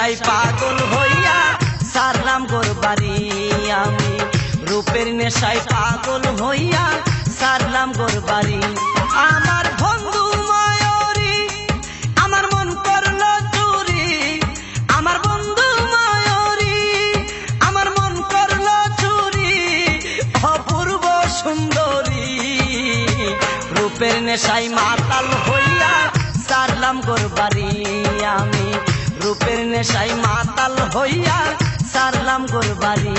নেশায় পাগল হইয়া সারলাম গোর বাড়ি আমি, রূপের নেশায় পাগল হইয়া সারলাম গোর বাড়ি। আমার বন্ধু ময়ূরী আমার মন করলো চুরি, আমার বন্ধু ময়ূরী আমার মন করলো চুরি, অপূর্ব সুন্দরী রূপের নেশায় মাতাল হইয়া সারলাম গোর বাড়ি আমি, রূপের নেশায় মাতাল হইয়া সারলাম গোর বাড়ি।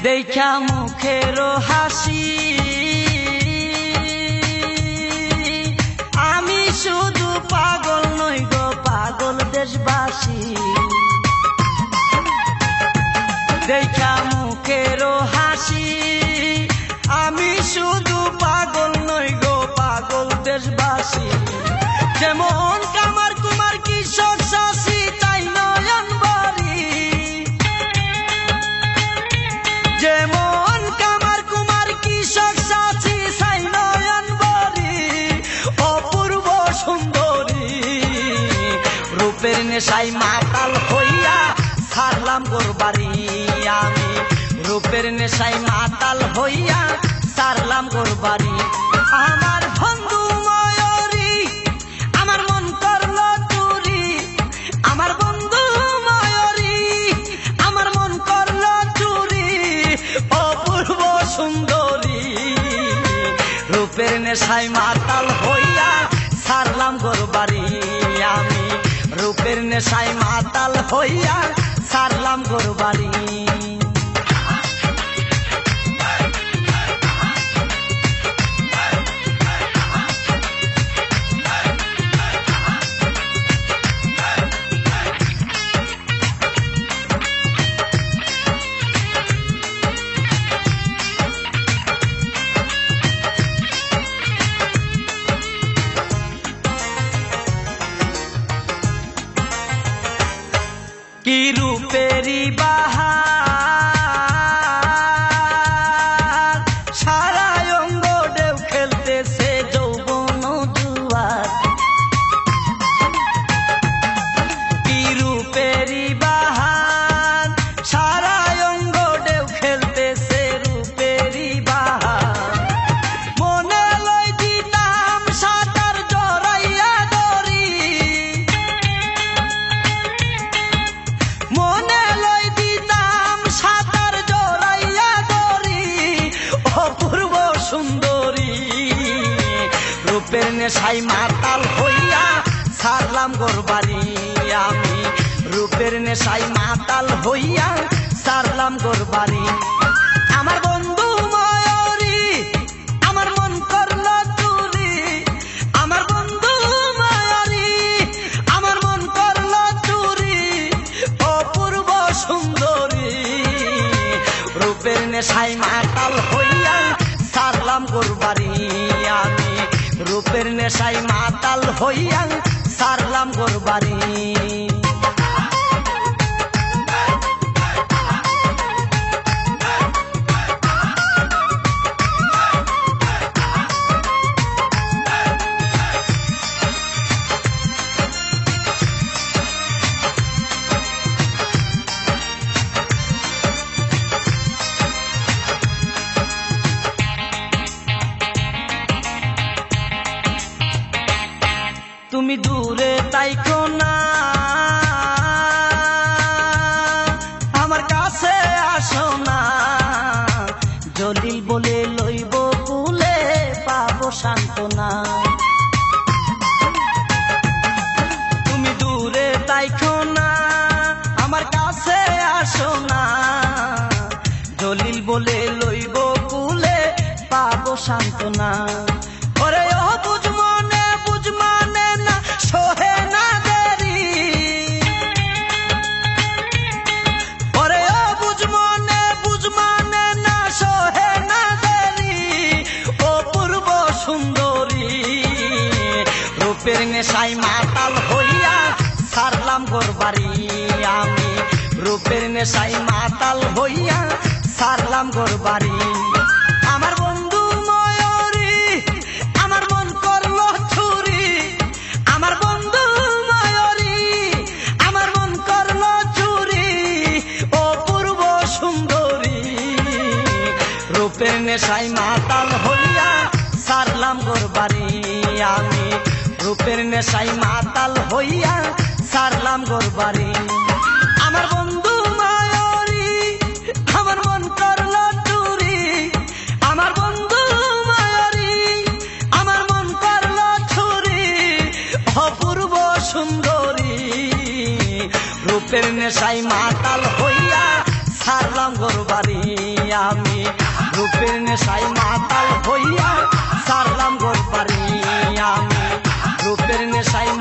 দেখা মুখের হাসি আমি শুধু পাগল নই গো পাগল দেশবাসী, দেখা মুখের হাসি আমি শুধু পাগল নই গো পাগল দেশবাসী। যেমন কামার কুমার কৃষক চাষি তাই নয়ন বাড়ি, যেমন কামার কুমার কৃষক চাষি চাই নয়ন বাড়ি, অপূর্ব সুন্দরী রূপের নেশায় মাতাল হইয়া সারলাম গোর বাড়ি আমি, রূপের নেশায় মাতাল হইয়া সারলাম গোর বাড়ি। আমার বন্ধু ময়ূরী আমার মন করলো চুরি, আমার বন্ধু ময়ূরী আমার মন করলো চুরি, অপূর্ব সুন্দরী রূপের নেশায় মাতাল হইয়া সারলাম গোর বাড়ি আমি, রূপের নেশায় মাতাল হইয়া সারলাম গোর বাড়ি। কি রূপেরি বাহার সারা অঙ্গ ঢেউ খেলতেছে যৌবন জুয়ার, কি রূপেরি বাহার সারা অঙ্গ ঢেউ খেলতেছে রূপেরি বাহার। মনে লই দিতাম সাঁতার জড়াইয়া দড়ি, মনে লই দিতাম সাঁতার জড়াইয়া দড়ি, অপূর্ব সুন্দরী রূপের নেশায় মাতাল হইয়া সারলাম গোর বাড়ি আমি, রূপের নেশায় মাতাল হইয়া সারলাম গোর বাড়ি। আমার বন্ধু ময়ূরী আমার মন করলো চুরি, আমার বন্ধু ময়ূরী আমার মন করলো চুরি, অপূর্ব সুন্দরী রূপের নেশায় মাতাল হইয়া সারলাম গোর বাড়ি আমি, রূপের নেশায় মাতাল হইয়া সারলাম গোর বাড়ি। তুমি দূরে তাইকো না আমার কাছে আসো না, জলিল বলে লইব কুলে পাবো সান্ত্বনা। তুমি দূরে তাইকো না আমার কাছে আসো না, জলিল বলে লইব কুলে পাবো সান্ত্বনা। ওরে ও বুঝ মানে না সোহে না দেরি, ওরে ও বুঝ মনে রূপের নেশায় মাতাল হইয়া সারলাম গোর বাড়ি আমি রূপের নেশায় মাতাল হইয়া সারলাম গোর বাড়ি আমার বন্ধু ময়ূরী আমার মন করলো চুরি আমার বন্ধু ময়ূরী আমার মন করলো চুরি অপূর্ব সুন্দরী রূপের নেশায় মাতাল হইয়া সারলাম গোর বাড়ি আমি রূপের নেশায় মাতাল হইয়া সারলাম গোর বাড়ি আমার বন্ধু ময়ূরী আমার মন করলো চুরি আমার বন্ধু ময়ূরী আমার মন করলো চুরি অপূর্ব সুন্দরী রূপের নেশায় মাতাল হইয়া সারলাম গোর বাড়ি আমি রূপের নেশায় মাতাল হইয়া সারলাম গোর বাড়ি আমি রূপের নেশায়